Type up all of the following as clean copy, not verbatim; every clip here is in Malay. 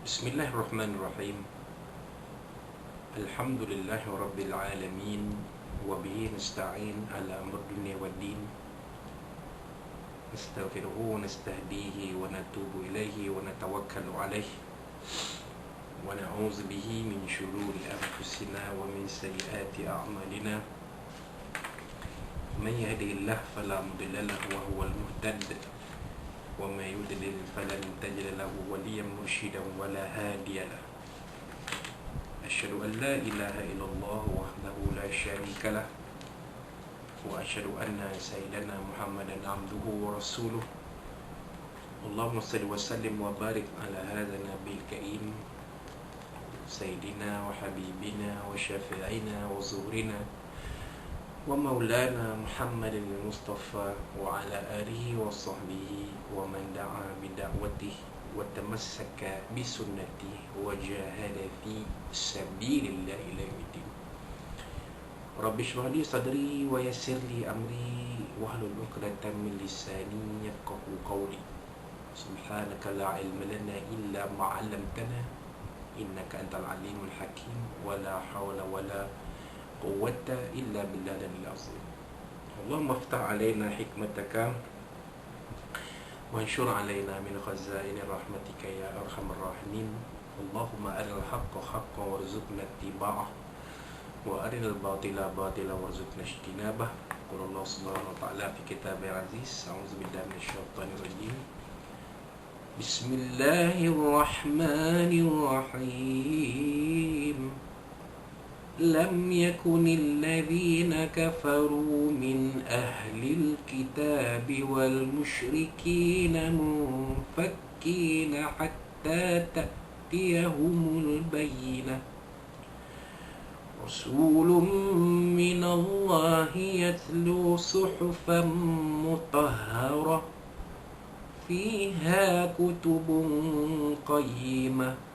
Bismillahirrahmanirrahim. Alhamdulillahi rabbil alamin. Wa bihi nasta'in ala amr dunya waddin. Nastaghfiruhu wa nastahdihi wa natubu ilaihi wa natawakkalu alaihi. Wa na'udzu bihi min shururi anfusina wa min sayyiati a'malina. Man yahdihillahu fala mudilla lahu wa huwal muhtad. وَمَا يُضْلِلْ فَلَنْ تَجِدَ لَهُ وَلِيًّا مُرْشِدًا وَلَا هَادِيَ لَهُ أَشْهَدُ أَنْ لَا إِلَهَ إِلَّا اللَّهُ وَحْدَهُ لَا شَرِيكَ لَهُ وَأَشْهَدُ أَنَّ سَيِّدَنَا مُحَمَّدًا عَبْدُهُ وَرَسُولُهُ اللهم صل وسلم وبارك على هذا النبي الكريم سيدنا وحبيبنا وشفيعنا وزهرنا ومولانا محمد المصطفى وعلى آله وصحبه ومن دعا بدعوته وتمسك بسنته وجاهد في سبيل الله إلى يوم الدين. رب اشرح لي صدري ويسر لي أمري واحلل عقدة من لساني يفقهوا قولي. سبحانك لا علم لنا إلا ما علمتنا إنك أنت العليم الحكيم ولا حول ولا قوة إلا بالله العظيم. اللهم افتح علينا حكمتك وانشر علينا من خزائن رحمتك يا أرحم الراحمين. اللهم أرنا الحق حقا وارزقنا اتباعه وأرنا الباطل باطلا وارزقنا اجتنابه. قال الله سبحانه وتعالى في كتابه العزيز أعوذ بالله من الشيطان الرجيم بسم الله الرحمن الرحيم. لم يكن الذين كفروا من أهل الكتاب والمشركين منفكين حتى تأتيهم البينة. رسول من الله يتلو صحفا مطهرة فيها كتب قيمة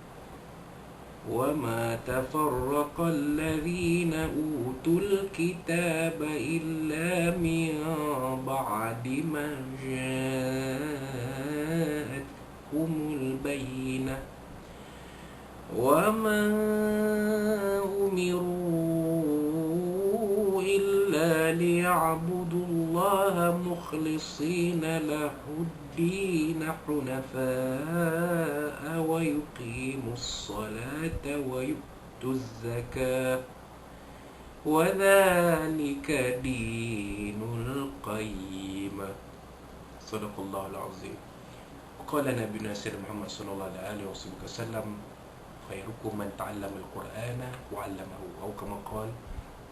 وما تفرق الذين أوتوا الكتاب إلا من بعد ما جاءتهم البينة وما أمروا إلا ليعبدوا الله مخلصين له الدين حنفاء ويقيموا الصلاة ويؤتوا الزكاة وذلك دين القيمة. صدق الله العظيم. وقال نبينا سيدنا محمد صلى الله عليه وسلم خيركم من تعلم القرآن وعلمه أو كما قال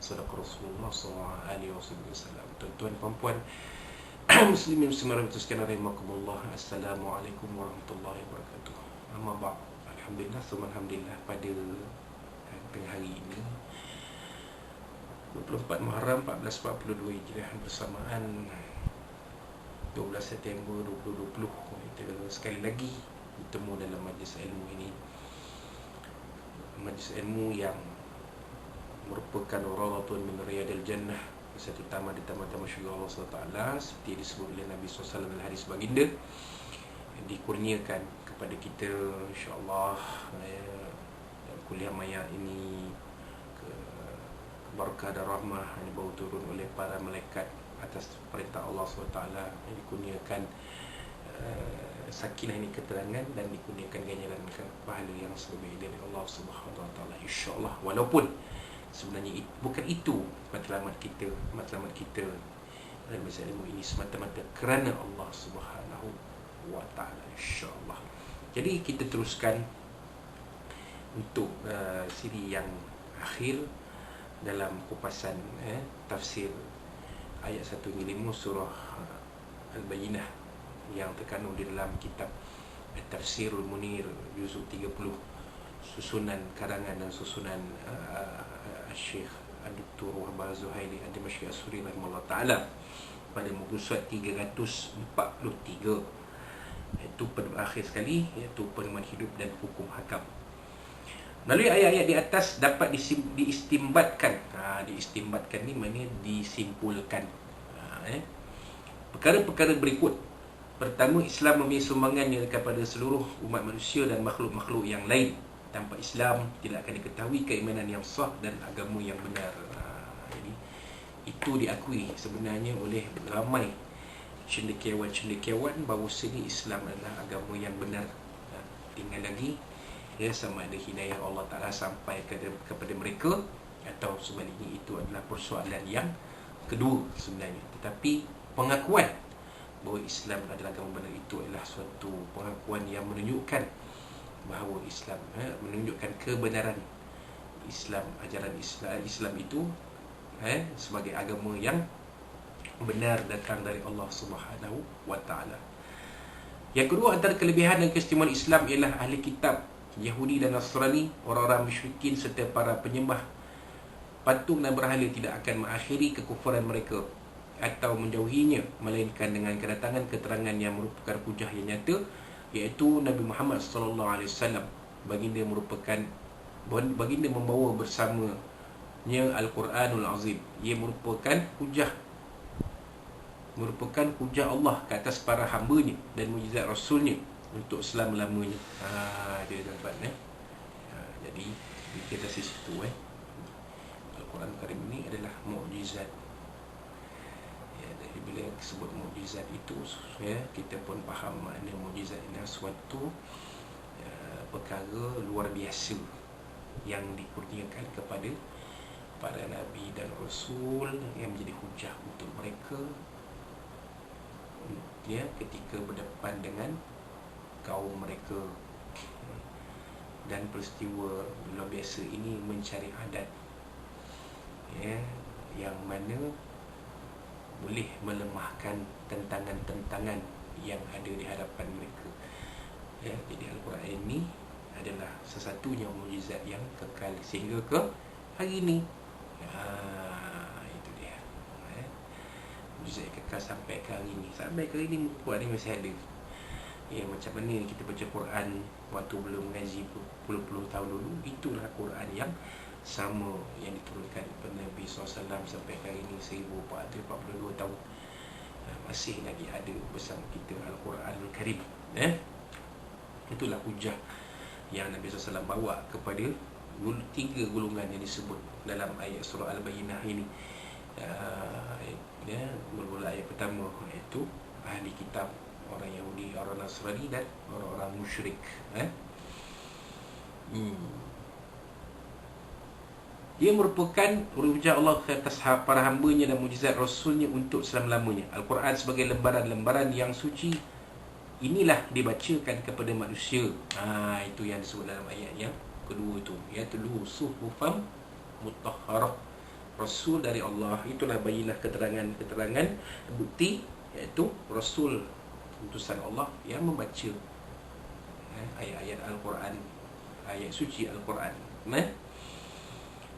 صدق رسول الله صلى الله عليه وسلم. Tuan-tuan dan puan muslimin muslimat sekalian rahimakumullah. Assalamualaikum warahmatullahi wabarakatuh. Amma ba'd. Alhamdulillah, summa alhamdulillah, pada tengah hari ini 24 Muharram 1442 Hijriah bersamaan 12 September 2020. Kita sekali lagi bertemu dalam majlis ilmu ini. Majlis ilmu yang merupakan rawdatun min riyadil jannah, satu taman di taman-taman syurga Allah SWT, seperti disebut oleh Nabi SAW dalam hadis baginda, dikurniakan kepada kita insya-Allah dalam kuliah maya ini keberkah dan rahmah yang dibawa turun oleh para malaikat atas perintah Allah SWT, yang dikurniakan sakinah ini keterangan dan dikurniakan ganjaran pahala yang sebaik dari Allah Subhanahu wa taala insya-Allah. Walaupun sebenarnya bukan itu matlamat kita dalam bahasa ilmu ini semata-mata kerana Allah Subhanahu wa taala insya-Allah. Jadi kita teruskan untuk siri yang akhir dalam kupasan tafsir ayat 1 hingga 5 surah Al-Bayyinah yang terkandung di dalam kitab Tafsirul Munir juzuk 30, susunan karangan dan susunan Syekh Dr. Wahbah Zuhaili Ad-Dimashqi As-Suri rahimahullah ta'ala pada muka surat 343, iaitu pada akhir sekali, iaitu pedoman hidup dan hukum hakam. Melalui ayat-ayat di atas dapat diistimbatkan. Diistimbatkan ni maknanya disimpulkan perkara-perkara berikut Pertama, Islam memberi sumbangannya kepada seluruh umat manusia dan makhluk-makhluk yang lain. Tanpa Islam tidak akan diketahui keimanan yang sah dan agama yang benar. Jadi itu diakui sebenarnya oleh ramai cendekiawan-cendekiawan bahawasanya Islam adalah agama yang benar. Tinggal lagi sama ada hidayah Allah Ta'ala sampai kepada mereka, atau sebaliknya itu adalah persoalan yang kedua sebenarnya. Tetapi pengakuan bahawa Islam adalah agama benar itu adalah suatu pengakuan yang menunjukkan bahawa Islam menunjukkan kebenaran Islam, ajaran Islam itu sebagai agama yang benar datang dari Allah Subhanahu wa Ta'ala. Yang kedua, antara kelebihan dan keistimewaan Islam ialah ahli kitab Yahudi dan Nasrani, orang-orang musyrikin serta para penyembah patung dan berhala tidak akan mengakhiri kekufuran mereka atau menjauhinya, melainkan dengan kedatangan keterangan yang merupakan hujah yang nyata, iaitu Nabi Muhammad SAW. Baginda membawa bersamanya Al-Quranul Azim. Ia merupakan hujah Allah ke atas para hamba-Nya dan mukjizat Rasul-Nya untuk selama-lamanya. Dia dapat jadi kita dari situ Al-Quran Karim ini adalah mukjizat. Jadi bila sebut mukjizat itu, kita pun faham makna mukjizat adalah suatu perkara luar biasa yang dikurniakan kepada para nabi dan rasul yang menjadi hujah untuk mereka ketika berdepan dengan kaum mereka. Dan peristiwa luar biasa ini mencari adat yang mana boleh melemahkan tentangan-tentangan yang ada di hadapan mereka. Jadi Al-Quran ini adalah sesatunya mukjizat yang kekal sehingga ke hari ini. Itu dia. Mukjizat kekal sampai ke hari ini. Sampai ke hari ini Al-Quran ini masih ada. Macam mana kita baca Quran waktu belum mengaji puluh-puluh tahun dulu, itulah Quran yang sama yang diturunkan kepada Nabi SAW sampai hari ini 1442 tahun. Masih lagi ada bersama kita Al-Quranul Karim. Itulah hujah yang Nabi SAW bawa kepada tiga golongan yang disebut dalam ayat surah Al-Bayyinah ini. Mula-mula ayat pertama iaitu ahli kitab, orang Yahudi, orang Nasrani dan orang-orang musyrik. Ia merupakan hujah Allah ke atas para hamba-Nya dan mukjizat Rasul-Nya untuk selama-lamanya. Al-Quran sebagai lembaran-lembaran yang suci inilah dibacakan kepada manusia. Itu yang disebut dalam ayat yang kedua itu, iaitu suhufan mutahharah, Rasul dari Allah. Itulah bayilah keterangan bukti, iaitu Rasul utusan Allah yang membaca ayat-ayat Al-Quran, ayat suci Al-Quran.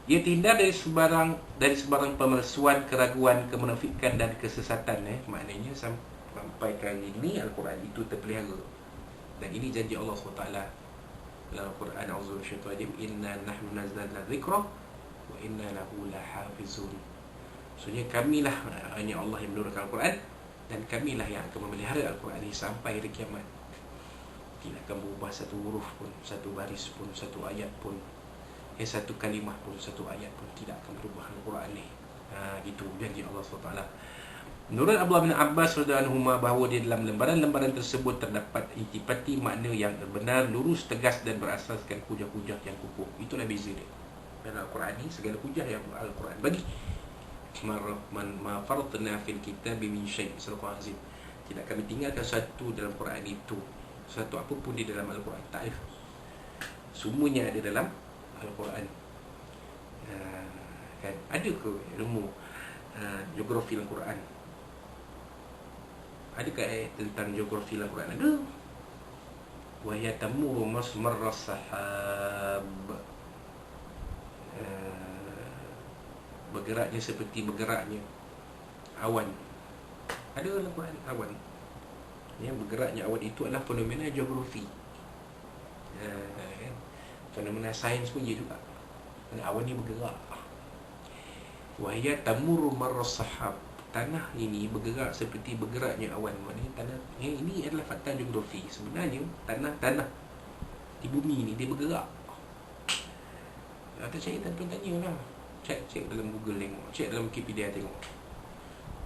Ia terhindar dari sebarang pemalsuan, keraguan, kemunafikan dan kesesatan. Maknanya sampai kali ini Al-Quran itu terpelihara. Dan ini janji Allah SWT dalam Al-Quran. A'udzu billahi inna nahnu nazzalna dzikra wa inna lahu lahafizun. Maksudnya kamilah, hanya Allah yang menurunkan Al-Quran, dan kamilah yang akan memelihara Al-Quran ini sampai hari kiamat. Tidak akan berubah satu huruf pun, satu baris pun, satu ayat pun, satu kalimah pun, satu ayat pun tidak akan berubah Al-Quran ini. Gitu janji Allah SWT. Menurut Abdullah bin Abbas radhiyallahu anhu bahawa di dalam lembaran-lembaran tersebut terdapat intipati makna yang benar, lurus, tegas dan berasaskan hujah-hujah yang kukuh. Itulah beza dia. Dalam Al-Quran ini segala hujah yang Al-Quran bagi. Ma faratna fil kitab min syai'. Surah Al-Azim. Tidak kami tinggalkan satu dalam Quran itu, satu apapun di dalam Al-Quran. Tak ada. Semuanya ada dalam Al-Quran. Kan ada ke ilmu geografi Al-Quran? Adakah ayat tentang geografi Al-Quran? Ada. Wa hiya tamurru marra sahab. Bergeraknya seperti bergeraknya awan. Ada dalam Quran awan. Yang bergeraknya awan itu adalah fenomena geografi. Fenomena sains pun dia juga. Awan ni bergerak. Wa hiya tamurru marra sahab. tanah ini bergerak seperti bergeraknya awan. Maknanya tanah ini adalah fakta geografi. Sebenarnya tanah di bumi ni dia bergerak. Atau cari tuan-tuan tanya lah, cek dalam Google tengok, cek dalam Wikipedia tengok,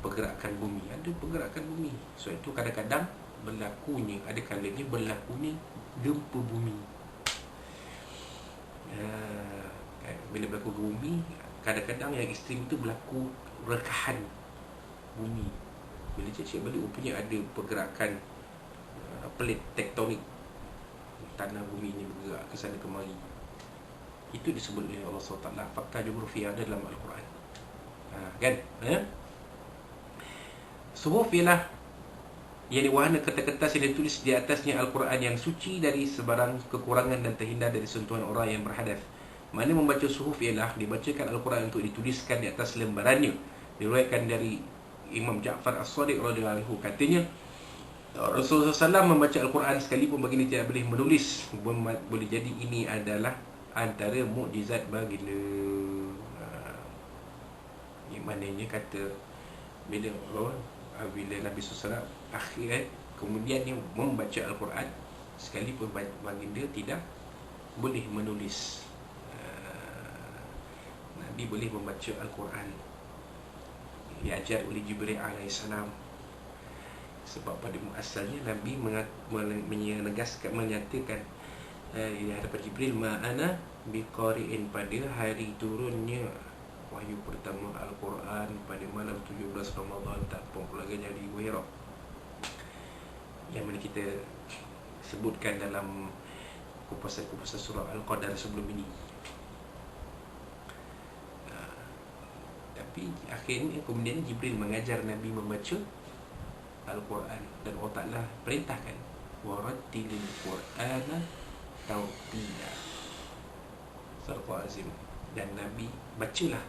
pergerakan bumi, ada pergerakan bumi. So itu kadang-kadang berlakunya, ada kalanya berlakunya gempa bumi. Bila berlaku bumi, kadang-kadang yang ekstrim itu berlaku rekahan bumi. Bila cek balik, rupanya ada pergerakan plate tektonik, tanah bumi ni bergerak ke sana kemari. Itu disebut oleh Allah SWT fakta geografi yang ada dalam Al-Quran. Kan? Suhuf ialah yang diwarna kertas-kertas yang ditulis di atasnya Al-Quran yang suci dari sebarang kekurangan dan terhindar dari sentuhan orang yang berhadas. Mana membaca suhuf ialah dibacakan Al-Quran untuk dituliskan di atas lembarannya. Diriwayatkan dari Imam Ja'far As-Sadiq radhiyallahu anhu, katanya Rasulullah SAW membaca Al-Quran sekalipun baginda tidak boleh menulis. Boleh jadi ini adalah antara mukjizat baginda. Yang maknanya kata bila Nabi SAW akhir kemudian dia membaca Al-Quran sekalipun baginda tidak boleh menulis. Nabi boleh membaca Al-Quran, diajar oleh Jibril alaihissalam. Sebab pada asalnya Nabi menyatakan di hadapan Jibril, ma'ana biqari'in, pada hari turunnya wahyu pertama Al-Quran pada malam 17 Ramadan tahun Pelagan Jadi Ibu Hira, yang mana kita sebutkan dalam kupasan-kupasan surah Al-Qadar sebelum ini. Tapi akhirnya kemudian Jibril mengajar Nabi membaca Al-Quran, dan Allah Ta'ala perintahkan warattilil Qur'ana tartila, surah Azim, dan Nabi bacalah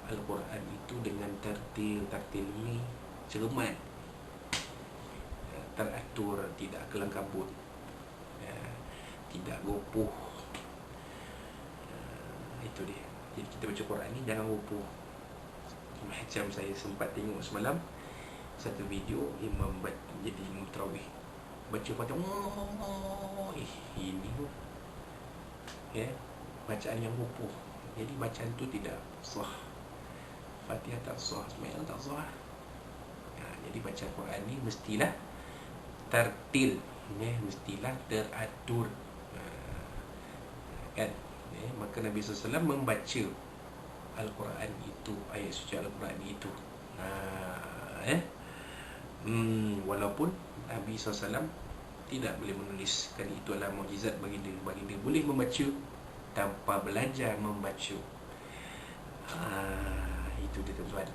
Al-Quran itu dengan tartil. Tartil ini cermat, teratur, tidak kelang kabut, tidak gopoh. Itu dia. Jadi kita baca Quran ni jangan gopoh. Macam saya sempat tengok semalam satu video imam jadi imam tarawih, baca Fatihah, ini bacaan yang gopoh. Jadi bacaan tu tidak sah, Fatihah tak sah, sembahyang tak sah. Jadi baca Quran ni mestilah tartil, mestilah teratur, kan? Maka Nabi SAW membaca Al-Quran itu, ayat suci Al-Quran itu, walaupun Nabi SAW tidak boleh menulis. Kali itu adalah mukjizat baginda. Baginda boleh membaca tanpa belajar membaca. Itu dia tuan-tuan.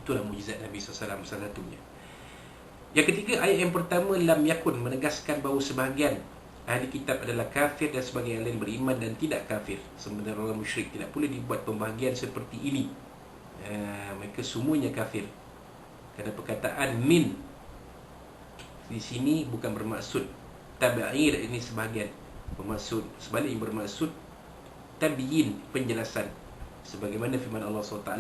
Itulah mukjizat Nabi SAW salah satunya. Yang ketiga, ayat yang pertama, lam yakun, menegaskan bahawa sebahagian ahli kitab adalah kafir dan sebahagian yang lain beriman dan tidak kafir. Sebenarnya orang musyrik tidak boleh dibuat pembahagian seperti ini. Mereka semuanya kafir. Kerana perkataan min di sini bukan bermaksud tabi'ir, ini sebahagian, bermaksud sebaliknya, bermaksud tabi'in, penjelasan. Sebagaimana firman Allah SWT,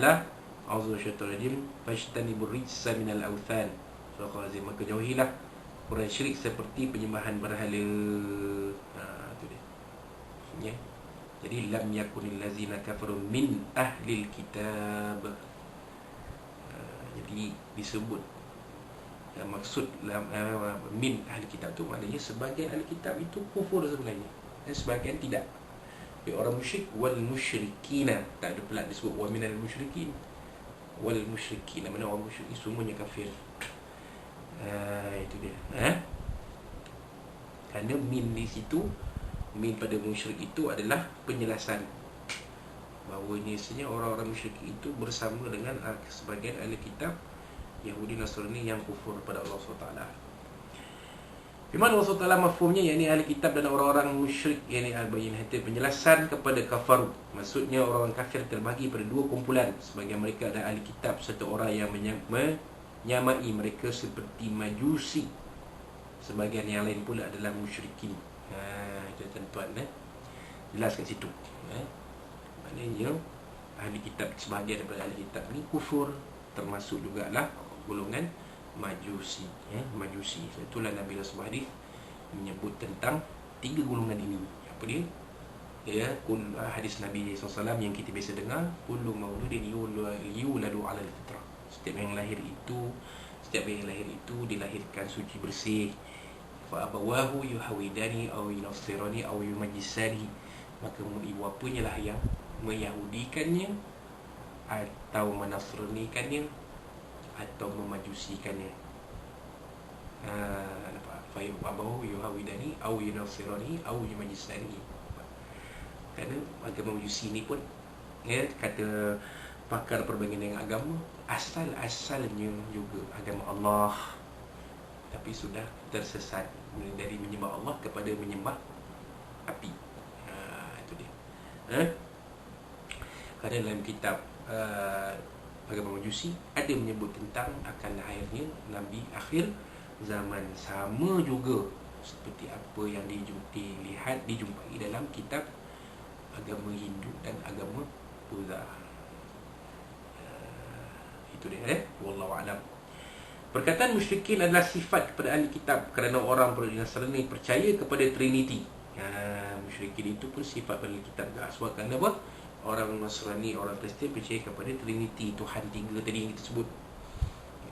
a'udzu syaitanir rajim, fajtanibur rijsa minal awthan, surah Al-Azim, maka jauhilah orang syirik seperti penyembahan berhala. Itu dia. Jadi lam yakunil lazina kafaru min ahlil kitab. Jadi disebut maksud min ahli kitab tu maknanya sebahagian ahli kitab itu kufur sebenarnya, dan sebahagian tidak. Orang musyrik, wal musyrikina, tak ada pula disebut wa minal musyrikin, wal musyrikina, mana orang musyrik semuanya kafir. Itu dia. Kerana min di situ, min pada musyrik itu adalah penjelasan bahawa sebenarnya orang-orang musyrik itu bersama dengan sebagian ahli kitab Yahudi Nasrani yang kufur pada Allah SWT. Firman Allah SWT mafhumnya, yakni ahli kitab dan orang-orang musyrik, yakni al-bayyinah, penjelasan kepada kafaru. Maksudnya orang kafir terbagi pada dua kumpulan. Sebagian mereka adalah ahli kitab, serta orang yang menyamai mereka seperti majusi. Sebagian yang lain pula adalah musyrikin. Itu tuan-tuan, jelas kat situ. Maknanya ahli kitab, sebahagian daripada ahli kitab ni kufur, termasuk jugalah golongan Majusi, Majusi. Itulah Nabi Rasulullah hadis menyebut tentang 3 golongan ini. Apa dia? Hadis Nabi SAW yang kita biasa dengar, kullu mauludin yuladu 'alal fitrah. Setiap yang lahir itu dilahirkan suci bersih. Fa abawahu yuhawidani aw yunasirani aw yumajjisani. Maka ibu bapanya lah yang meyahudikannya atau menasranikannya atau memajusikannya. Fa abawahu yuhawidani aw yunasirani aw yumajjisani. Kerana agama Majusi ni pun, kata pakar perbandingan agama, asal-asalnya juga agama Allah, tapi sudah tersesat dari menyembah Allah kepada menyembah api. Itu dia. Kerana dalam kitab agama Majusi ada menyebut tentang akan lahirnya Nabi akhir zaman, sama juga seperti apa yang dijumpai dalam kitab agama Hindu dan agama Buddha. Itu dia. Wallahu a'lam. Perkataan musyrikin adalah sifat kepada ahli kitab kerana orang Nasrani percaya kepada Trinity. Musyrikin itu pun sifat ahli kitab. Sebab kerana apa? Orang Nasrani, orang Kristian percaya kepada Trinity, Tuhan 3 tadi yang kita sebut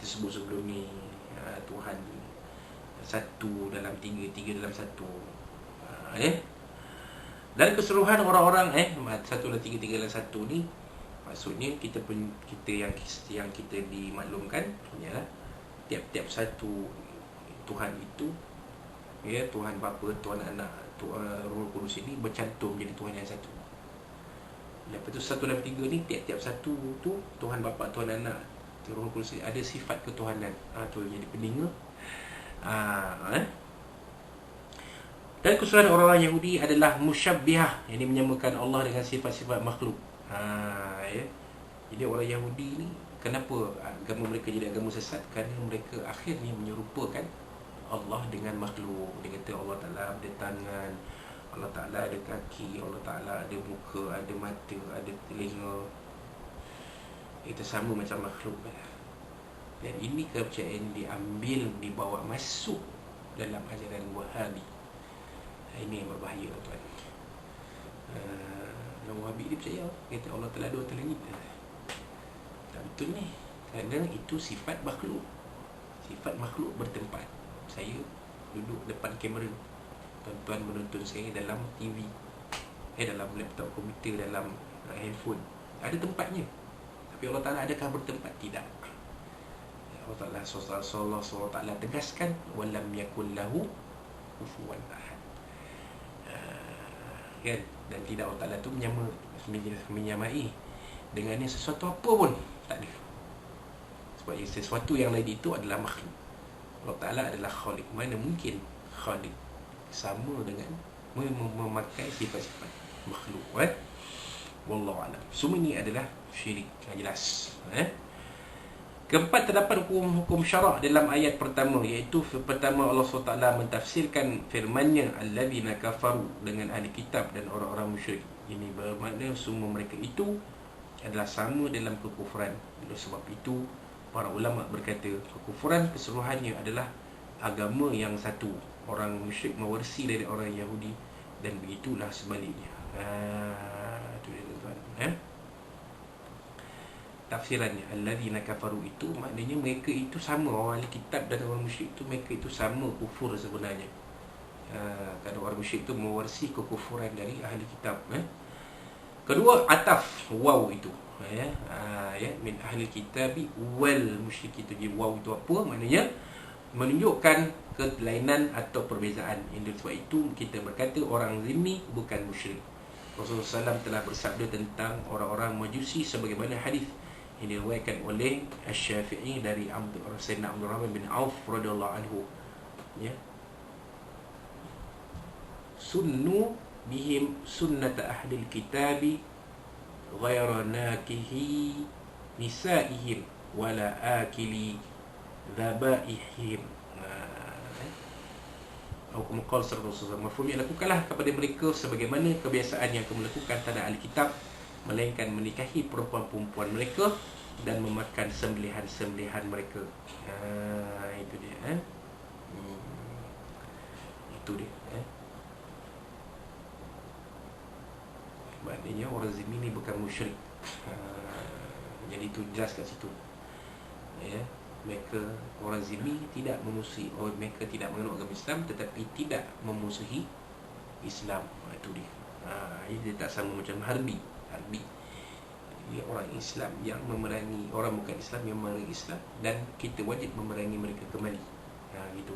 sebelum ni. Tuhan satu dalam 3, 3 dalam 1. Dan keseluruhan orang-orang satu dan 3, 3 dalam 1 ni, maksudnya kita yang kita dimaklumkan ialah tiap-tiap satu Tuhan itu, Tuhan Bapa, Tuhan Anak, Roh Kudus ini bercantum jadi Tuhan yang satu. Lepas tu 1 dalam 3 ni, tiap-tiap satu tu Tuhan Bapa, Tuhan Anak, Roh Kudus ada sifat ketuhanan. Tu jadi peninga. Dan keseluruhan orang-orang Yahudi adalah musyabbihah, yang menyamakan Allah dengan sifat-sifat makhluk. Jadi orang Yahudi ni, kenapa agama mereka jadi agama sesat? Kerana mereka akhirnya menyerupakan Allah dengan makhluk. Dia kata Allah Ta'ala ada tangan, Allah Ta'ala ada kaki, Allah Ta'ala ada muka, ada mata, ada telinga. Itu sama macam makhluk. Dan ini kepercayaan diambil, dibawa masuk dalam ajaran Wahabi. Ini yang berbahaya, tuan. Wahabi dia percaya kata Allah telah ada atas langit. Tak betul ni. Kerana itu sifat makhluk. Sifat makhluk bertempat. Saya duduk depan kamera, tuan-tuan menonton saya dalam TV, dalam laptop, komputer, dalam handphone. Ada tempatnya. Tapi Allah Ta'ala adakah bertempat? Tidak. Allah Ta'ala SWT tegaskan, walam yakul lahu kufuwan ahad. Dan tidak Allah Ta'ala tu menyamai dengannya sesuatu apa pun, tak ada. Sebab sesuatu yang lain itu adalah makhluk. Allah Ta'ala adalah khalik. Mana mungkin khalik sama dengan memakai sifat-sifat makhluk. Wallahu a'lam. Semua ini adalah syirik yang jelas. Keempat, terdapat hukum syarak dalam ayat pertama, iaitu pertama Allah SWT mentafsirkan firman-Nya alladzina kafaru dengan ahli kitab dan orang-orang musyrik. Ini bermakna semua mereka itu adalah sama dalam kekufuran. Oleh sebab itu para ulama berkata kekufuran keseluruhannya adalah agama yang satu. Orang musyrik mewarisi dari orang Yahudi dan begitulah sebaliknya. Itu dia, tuan-tuan. Tafsirannya alladzina kafaru itu maknanya mereka itu sama, orang ahli kitab dan orang musyrik itu mereka itu sama kufur sebenarnya. Kerana orang musyrik itu mewarisi kekufuran dari ahli kitab. Kedua, ataf waw itu, min ahli kitabi wal musyrik itu. Jadi waw itu apa? Maknanya menunjukkan kelainan atau perbezaan. Yang sebab itu kita berkata orang zimmi bukan musyrik. Rasulullah SAW telah bersabda tentang orang-orang Majusi sebagaimana hadis ini diriwayatkan oleh Asy-Syafi'i dari Sayyidina Abdul Rahman bin Auf radhiyallahu anhu. Sunnu bihim sunnata ahlil kitabi ghayra nakihi nisaihim wala akili dhabaihim. Hukum qol sallallahu alaihi wasallam, mafhumnya lakukanlah kepada mereka sebagaimana kebiasaan yang kamu lakukan terhadap ahli kitab melainkan menikahi perempuan-perempuan mereka dan memakan sembelihan-sembelihan mereka. Itu dia. Itu dia. Maknanya orang zimmi ni bukan musyrik. Jadi itu jelas kat situ. Ya, mereka orang zimmi tidak memusuhi, mereka tidak mengenal agama Islam tetapi tidak memusuhi Islam. Itu dia. Dia tak sama macam harbi. Dia orang Islam yang memerangi orang bukan Islam yang memerangi Islam, dan kita wajib memerangi mereka kembali. Gitu.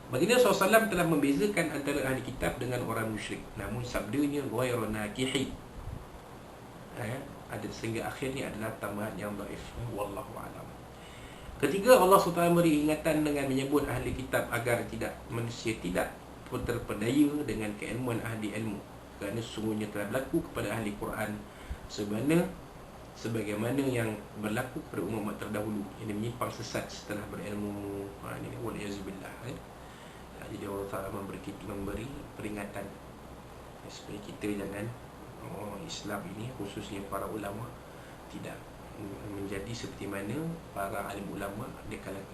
Baginda SAW telah membezakan antara ahli kitab dengan orang musyrik, namun sabdanya ghairu nakihi. Ada sehingga akhirnya adalah tambahan yang dhaif. Wallahu a'lam. Ketiga, Allah SWT beri ingatan dengan menyebut ahli kitab agar manusia tidak terpedaya dengan keilmuan ahli ilmu, kerana sesungguhnya telah berlaku kepada ahli Quran sebagaimana yang berlaku kepada umat terdahulu yang menyimpang sesat setelah berilmu. Ini waliyazubillah. Jadi Allah Ta'ala memberi peringatan supaya kita jangan Islam ini, khususnya para ulama, tidak menjadi seperti mana para alim ulama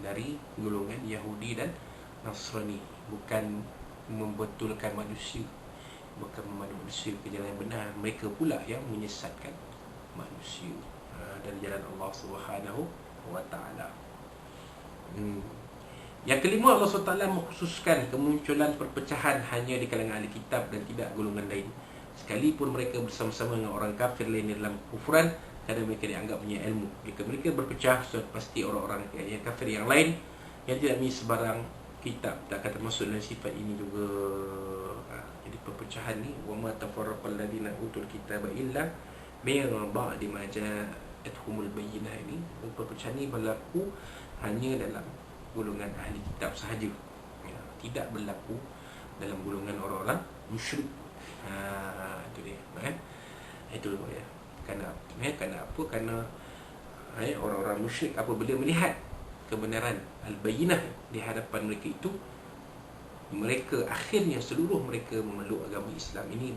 dari golongan Yahudi dan Nasrani. Bukan membetulkan manusia, bukan memandu manusia ke jalan yang benar, mereka pula yang menyesatkan manusia dari jalan Allah Subhanahu wa Ta'ala. Yang kelima, Allah SWT mengkhususkan kemunculan perpecahan hanya di kalangan ahli kitab dan tidak golongan lain, sekalipun mereka bersama-sama dengan orang kafir lain dalam kufuran, kerana mereka dianggap punya ilmu. Jika mereka berpecah, sudah pasti orang-orang yang kafir yang lain yang tidak memiliki sebarang kitab tak akan termasuk dalam sifat ini juga. Jadi perpecahan ni, wa ma tafarraqal ladina utul kitaba illa min ba'di ma ja'atuhumul bayyinah, ini perpecahan ni berlaku hanya dalam golongan ahli kitab sahaja, tidak berlaku dalam golongan orang-orang musyrik. Itu dia. Itu ya. Kerana apa? Kerana orang-orang musyrik apabila melihat kebenaran al-bayyinah di hadapan mereka itu, mereka akhirnya seluruh mereka memeluk agama Islam. Ini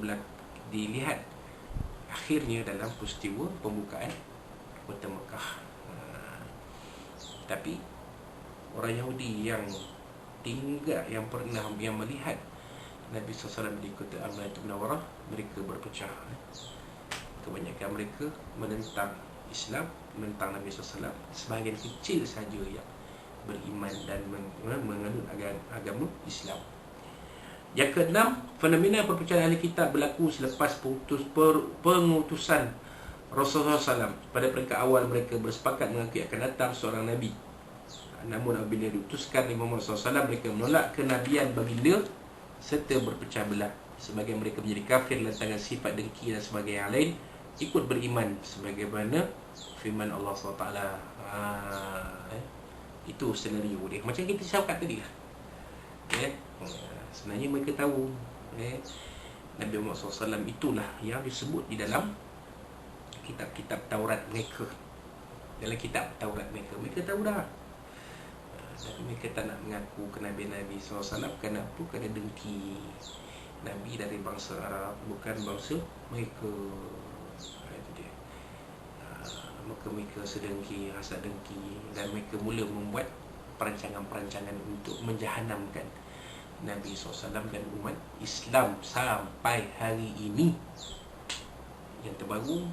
dilihat akhirnya dalam peristiwa pembukaan Kota Mekah. Tapi orang Yahudi yang tinggal, yang melihat Nabi SAW di kota Al-Madinah Munawwarah, mereka berpecah. Kebanyakan mereka menentang Islam, menentang Nabi SAW. Sebahagian kecil saja yang beriman dan menganut agama Islam. Yang keenam, fenomena perpecahan ahli kitab berlaku selepas pengutusan Rasulullah SAW. Pada peringkat awal mereka bersepakat mengakui akan datang seorang Nabi. Namun apabila diutuskan Muhammad SAW, mereka menolak kenabian baginda serta berpecah belah. Sebagian mereka menjadi kafir lantaran sifat dengki dan sebagainya yang lain, ikut beriman sebagaimana firman Allah SWT. Itu senario dia, macam kita cakap tadi lah. Sebenarnya mereka tahu Nabi Muhammad SAW itulah yang disebut di dalam kitab-kitab Taurat mereka. Dalam kitab Taurat mereka tahu dah. Tapi mereka tak nak mengaku kenabian Nabi SAW. Kenapa? Kerana dengki. Nabi dari bangsa Arab, bukan bangsa mereka. Itu dia. Maka mereka sedengki, hasad dengki, dan mereka mula membuat perancangan-perancangan untuk menjahanamkan Nabi SAW dan umat Islam sampai hari ini. Yang terbaru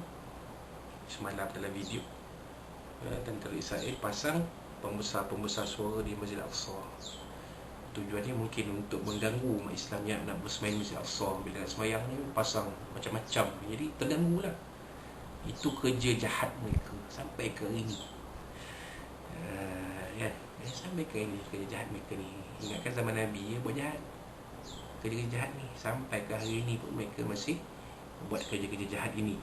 semalam dalam video, tentera Israel pasang pembesar suara di Masjid Al-Aqsa. Tujuannya mungkin untuk mengganggu umat Islam yang nak bersemayam Masjid Al-Aqsa. Bila nak semayang ni pasang macam-macam, jadi terganggu lah. Itu kerja jahat mereka sampai ke hari ni. Sampai ke hari ni kerja jahat mereka ni. Ingatkan zaman Nabi buat jahat. Kerja jahat ni sampai ke hari ni pun mereka masih buat kerja-kerja jahat ini.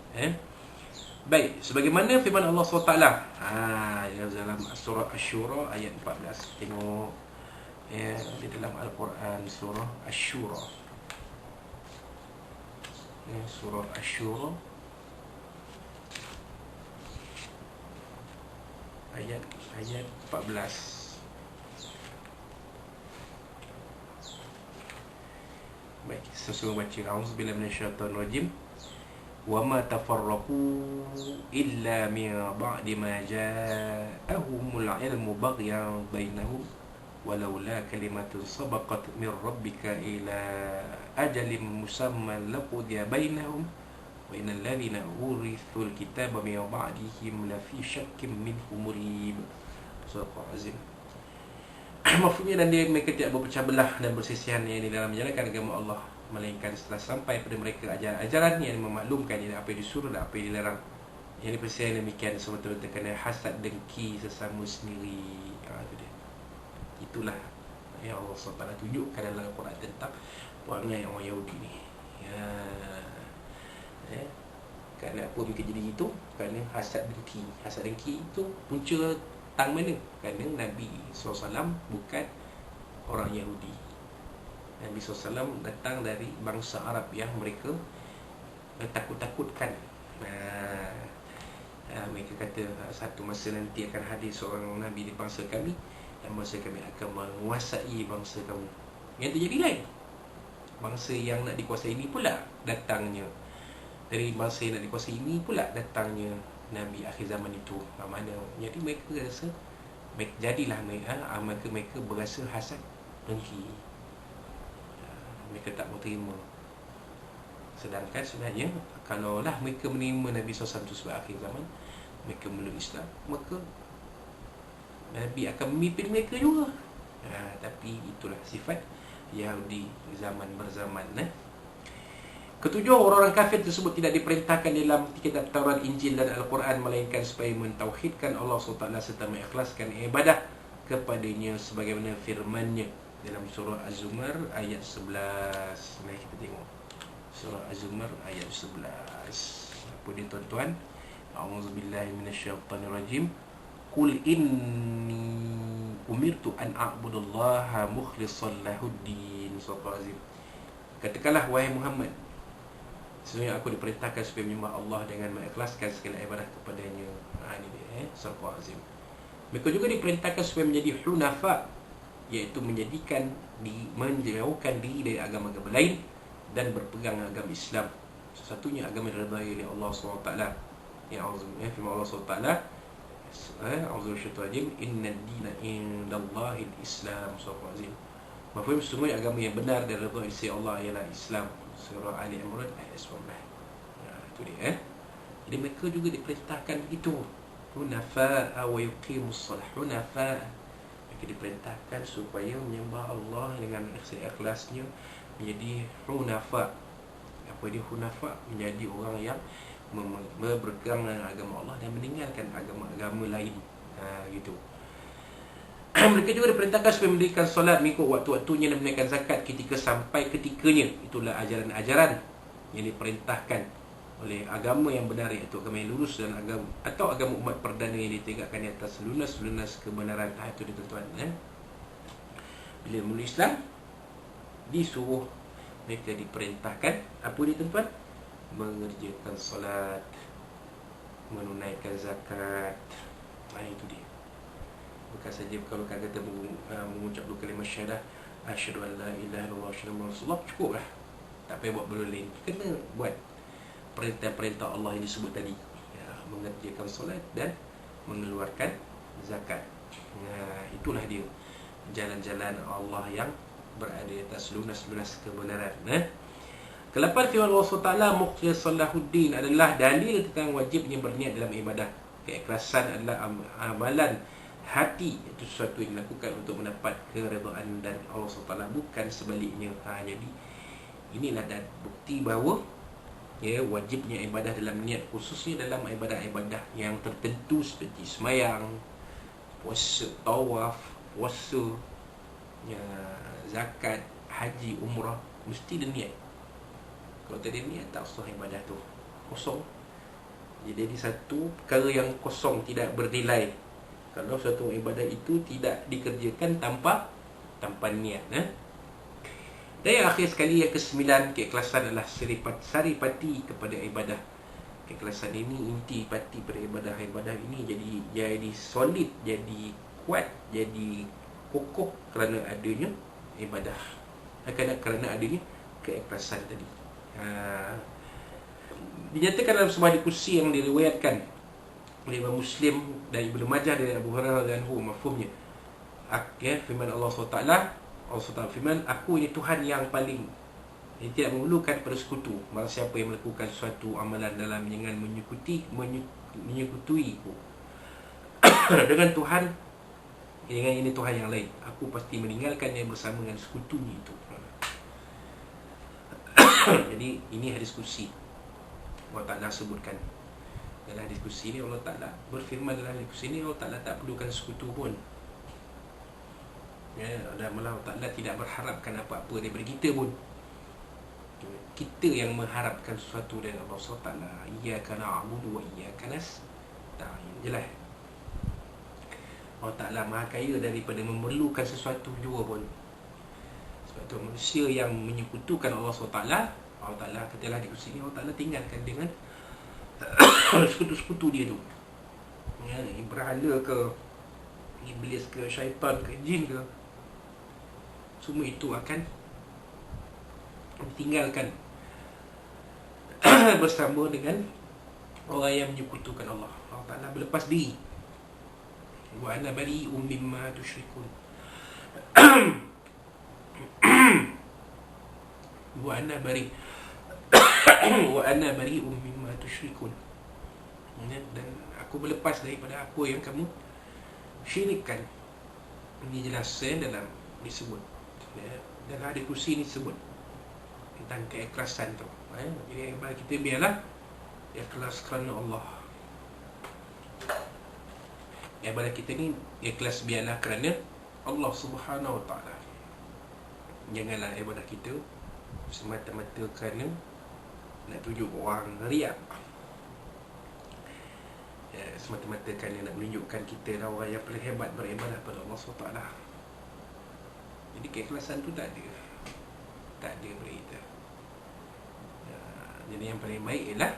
Baik, sebagaimana firman Allah SWT dalam surah Asy-Syura ayat 14. Tengok di dalam Al-Quran, surah Asy-Syura. Surah Asy-Syura ayat 14. Baik, sesuai baca. Auzubillahi minasyaitonir rajim. وَمَا تَفَرَّقُوا إِلَّا مِنْ بَعْدِ مَا جَاءَهُمُ الْعِلْمُ بَغْيًا بَيْنَهُمْ وَلَوْلَا كَلِمَةٌ سَبَقَتْ مِنْ رَبِّكَ إِلَى أَجَلٍ مُّسَمًّى لَقُضِيَ بَيْنَهُمْ وَإِنَّ الَّذِينَ أُورِثُوا الْكِتَابَ مِنْ بَعْدِهِمْ لَفِي شَكٍّ مِّنْهُ مُرِيبٍ. Surah Al-Azim. Maksudnya, dan mereka tidak berpecah belah dan bersisihan yang di dalam menjalankan agama Allah, melainkan setelah sampai pada mereka ajaran yang memaklumkan apa yang disuruh dan apa yang dilarang. Yang dipersihan demikian semata-mata kerana hasad dengki sesama sendiri. Itu dia. Itulah yang Allah SWT tunjukkan dalam Al-Quran tentang perangai orang Yahudi ni. Kerana apa mereka jadi itu? Kerana hasad dengki. Hasad dengki itu punca tang mana? Kerana Nabi SAW bukan orang Yahudi. Nabi SAW datang dari bangsa Arab yang mereka takut-takutkan. Mereka kata satu masa nanti akan hadir seorang Nabi di bangsa kami, dan bangsa kami akan menguasai bangsa kamu. Yang terjadi lain. Bangsa yang nak dikuasai ini pula datangnya. Dari bangsa yang nak dikuasai ini pula datangnya Nabi akhir zaman itu. Mana? Jadi mereka rasa, jadilah mereka berasa hasad dengki. Mereka tak mau terima. Sedangkan sebenarnya kalaulah mereka menerima Nabi SAW itu sebagai akhir zaman, mereka meluk Islam, maka Nabi akan memimpin mereka juga. Tapi itulah sifat Yahudi zaman berzaman. Ketujuh, orang-orang kafir tersebut tidak diperintahkan dalam kitab Taurat, Injil dan Al-Quran, melainkan supaya mentauhidkan Allah SWT serta mengikhlaskan ibadah kepadanya sebagaimana firman-Nya dalam surah Az-Zumar ayat 11. Mari kita tengok surah Az-Zumar ayat 11. Apa dia tuan-tuan? A'udzubillahi minasyaitanirrajim. Qul inni umirtu an a'budallaha mukhlishan lahuddin. Surah Az-Zumar. Katakanlah, wahai Muhammad, sesungguhnya aku diperintahkan supaya menyembah Allah dengan mengikhlaskan segala ibadah kepadanya. Ini dia, Surah Az-Zumar. Mereka juga diperintahkan supaya menjadi hunafa, iaitu menjauhkan diri dari agama-agama lain dan berpegang agama Islam. Sesatunya agama yang diridai oleh Allah SWT. Ya Allah, firman Allah SWT, A'udzubillahi inna ad-dina indallahil Islam. Surah Az-Zumar. Mafhum, sesungguhnya agama yang benar dan redha isi Allah ialah Islam. Surah Ali Imran ayat 19. Itu dia. Jadi mereka juga diperintahkan begitu. Hunafa'a wa yuqimus salah. Hunafa', mereka diperintahkan supaya menyembah Allah dengan ikhlasnya, menjadi hunafa'. Apa dia hunafa'? Menjadi orang yang berpegang dengan agama Allah dan meninggalkan agama-agama lain. Gitu. Mereka juga diperintahkan supaya mendirikan solat mengikut waktu-waktunya dan menunaikan zakat ketika sampai ketikanya. Itulah ajaran-ajaran yang diperintahkan oleh agama yang benar, iaitu agama yang lurus dan agama umat perdana yang ditegakkan di atas lunas-lunas kebenaran. Itu dia tuan-tuan. Bila mula Islam, disuruh mereka diperintahkan apa dia tuan-tuan? Mengerjakan solat, menunaikan zakat. Itu dia. Bukan saja kalau kata mengucap dua kalimah syahadah, asyhadu an la ilaha illallah wa asyhadu anna Rasulullah, cukup lah. Tak payah buat benda lain. Kena buat perintah-perintah Allah yang disebut tadi, mengerjakan solat dan mengeluarkan zakat. Itulah dia jalan-jalan Allah yang berada di atas lunas-lunas kebenaran. Kelapan firman Allah SWT, mukhlishan lahuddin, adalah dalil tentang wajibnya berniat dalam ibadah. Keikhlasan adalah amalan hati, itu sesuatu yang dilakukan untuk mendapat keredaan dan Allah SWT, bukan sebaliknya. Jadi inilah bukti bahawa wajibnya ibadah dalam niat, khususnya dalam ibadah-ibadah yang tertentu seperti semayang, puasa, tawaf, puasa, zakat, haji, umrah, mesti ada niat. Kalau tak ada niat, tak sah ibadah tu, kosong. Jadi satu perkara yang kosong, tidak bernilai kalau suatu ibadah itu tidak dikerjakan tanpa niat. Dan yang akhir sekali, yang ke-9, keikhlasan adalah saripati kepada ibadah. Keikhlasan ini inti pati pada ibadah ini jadi solid, jadi kuat, jadi kokoh kerana adanya ibadah, kerana adanya keikhlasan tadi. Dinyatakan dalam sebuah hadis yang diriwayatkan oleh Imam Muslim dan Ibnu Majah dari Abu Hurairah dan mafhumnya. Firman Allah SWT, firman, aku ini Tuhan yang paling tidak memerlukan pada sekutu. Barang siapa yang melakukan suatu amalan dalam dengan menyekutuiku dengan Tuhan, dengan ini Tuhan yang lain, aku pasti meninggalkannya bersama dengan sekutunya itu. Jadi ini hadis kursi Allah Ta'ala sebutkan. Dalam hadis kursi ni Allah Ta'ala berfirman, dalam hadis kursi ni Allah Ta'ala tak perlukan sekutu pun, dan Allah Ta'ala tidak berharapkan apa-apa daripada kita pun. Kita yang mengharapkan sesuatu dari Allah SWT. Iyyaka na'budu wa iyyaka nasta'in. Jelas Allah Ta'ala maha kaya daripada memerlukan sesuatu juga pun. Sebab tu manusia yang menyekutukan Allah SWT, Allah Ta'ala katalah di kursi ni, Allah Ta'ala tinggalkan dengan sekutu-sekutu dia tu, berhala ke, iblis ke, syaitan ke, jin ke, semua itu akan ditinggalkan bersama dengan orang yang menyekutukan Allah. Allah Ta'ala berlepas diri. Wa ana bari'um mimma tusyrikun. Wa ana bari'um mimma tusyrikun. Dan aku berlepas daripada apa yang kamu syirikkan. Ini jelas dalam disebut, dalam hadis kursi ni sebut tentang keikhlasan tu. Jadi kita biarlah ikhlas kerana Allah. Ibadah kita ni ikhlas biarlah kerana Allah Subhanahu Wa Ta'ala. Janganlah ibadah kita semata-mata kerana nak tunjuk orang, riak. Semata-mata kerana nak menunjukkan kita lah orang yang paling hebat beribadah pada Allah SWT. Jadi keikhlasan tu tak ada berita. Jadi yang paling baik ialah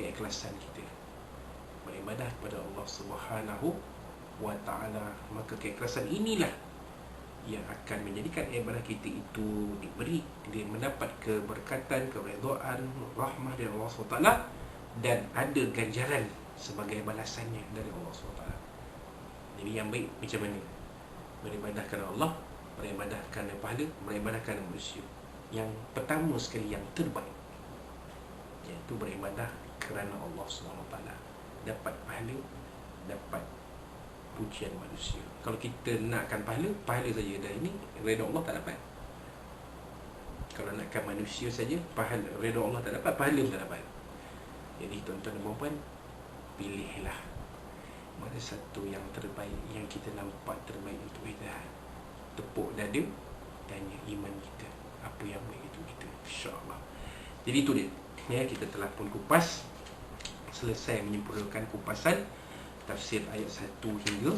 keikhlasan kita beribadah kepada Allah Subhanahu Wa Ta'ala. Maka keikhlasan inilah yang akan menjadikan ibadah kita itu diberi, dia mendapat keberkatan, keredaan, rahmah dari Allah SWT, dan ada ganjaran sebagai balasannya dari Allah SWT. Jadi yang baik macam mana? Beribadah kerana Allah, beribadah kerana pahala, beribadah kerana manusia. Yang pertama sekali, yang terbaik, iaitu beribadah kerana Allah SWT. Dapat pahala, dapat pujian manusia. Kalau kita nakkan pahala saja, dan ini redha Allah tak dapat. Kalau nakkan manusia saja, pahala, redha Allah tak dapat, pahala pun tak dapat. Jadi tuan-tuan dan puan-puan, pilihlah mana satu yang terbaik, yang kita nampak terbaik untuk kita. Tepuk dada, tanya iman kita, apa yang baik itu kita, insya-Allah. Jadi itu dia, kita telah pun kupas, selesai menyempurnakan kupasan tafsir ayat 1 hingga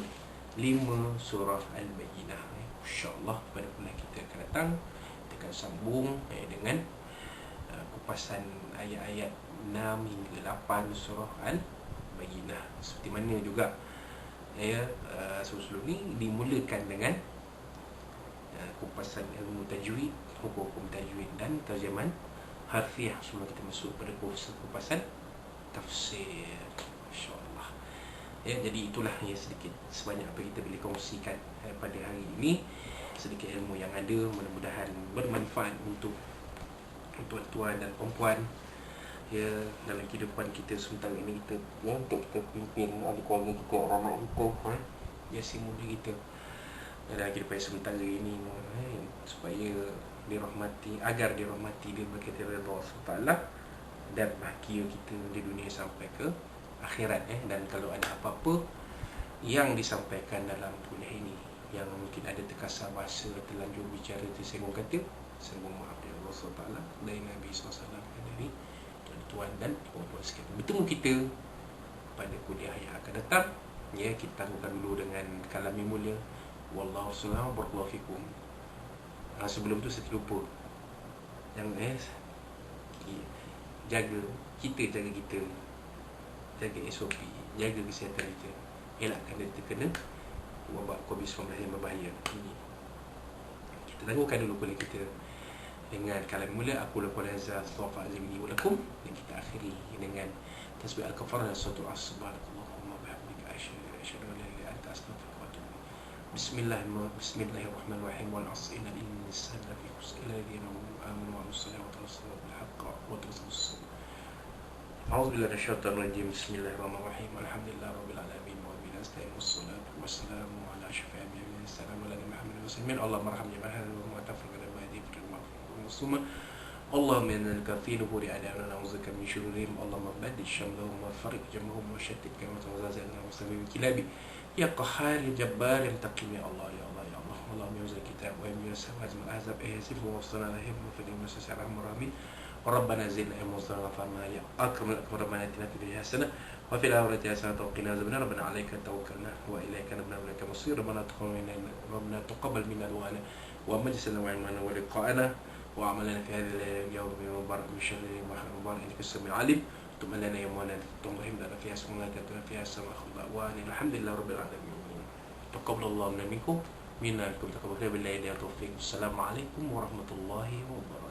5 surah Al-Bayyinah. InsyaAllah pada bulan kita akan datang, kita akan sambung dengan kupasan ayat-ayat 6 hingga 8 surah Al-Bayyinah. Seperti mana juga sebelum ni dimulakan dengan kupasan ilmu tajwid, hukum tajwid dan terjemahan harfiah sebelum kita masuk pada kupasan tafsir, insya-Allah. Jadi itulah sedikit sebanyak apa kita boleh kongsikan pada hari ini, sedikit ilmu yang ada, mudah-mudahan bermanfaat untuk tuan-tuan dan puan-puan dalam kehidupan kita sementara ini, kita untuk kita pimpin ahli keluarga kita, anak kita, si muda kita dalam kehidupan sementara ini, supaya dirahmati, agar dirahmati dia berkata Allah SWT, dan bahagia kita di dunia sampai ke akhirat. Dan kalau ada apa-apa yang disampaikan dalam kuliah ini yang mungkin ada terkasar bahasa, terlanjur bicara, tersinggung kata, saya mohon maaf dari Allah SWT, dari Nabi SAW, dari tuan dan puan-puan sekalian. Bertemu kita pada kuliah yang akan datang. Kita tangguhkan dulu dengan kalami mulia. Wallahu a'lam, barakallahu fikum. Sebelum tu saya terlupa yang jaga kita, jaga SOP, jaga kesihatan kita, elakkan dia terkena wabak COVID-19 yang berbahaya ini. Kita tangguhkan dulu kuliah kita dengan kalam mula aku lakukan azza astaghfir azmi wa lakum, dan kita akhiri dengan tasbih al-kafarah dan suratul subhanakallahumma wa bihamdika asyhadu an la ilaha illa anta astaghfiruka wa atubu ilaik. Bismillahirrahmanirrahim. Wal 'asri innal insana lafi khusr illa alladhina amanu wa 'amilus salihati wa tawasaw bil haqqi wa tawasaw bis sabr. A'udzu billahi minasyaitonir rajim. Bismillahirrahmanirrahim. Alhamdulillahi rabbil alamin wa bihi nasta'in wassalatu wassalamu ala asyrafil anbiya'i wal mursalin Muhammadin rasulillah. Allahumma arhamni wa arhamna wa tafaqqana ma yadi ثم اللهم إنا في نفور أعدائنا نعوذ بك من شرورهم. اللهم بدل شملهم وفرق جمعهم وشتت كما توزعنا وسلم كلابي يا قهار يا جبار انتقم يا الله يا الله يا الله. اللهم ينزل الكتاب ويمين السماء الأحزاب يهزف ووصلنا لهم وفي المسس على مرامين. وربنا زدنا علما وارزقنا فهما يا أكرم الأكبر. ربنا آتنا في الدنيا حسنة وفي الآخرة حسنة وقنا عذاب النار. ربنا عليك توكلنا وإليك نبنا وإليك المصير. ربنا تقبل منا دعانا ومجلسنا وعلمنا ولقاءنا وعملنا في هذا اليوم المبارك من شر المبارك انك السميع العليم. ثم لنا يا مولانا تمهم لنا فيها اسمنا تاتنا فيها السماء خضاء الحمد لله رب العالمين. تقبل الله منا منكم تقبل بالله التوفيق. السلام عليكم ورحمه الله وبركاته.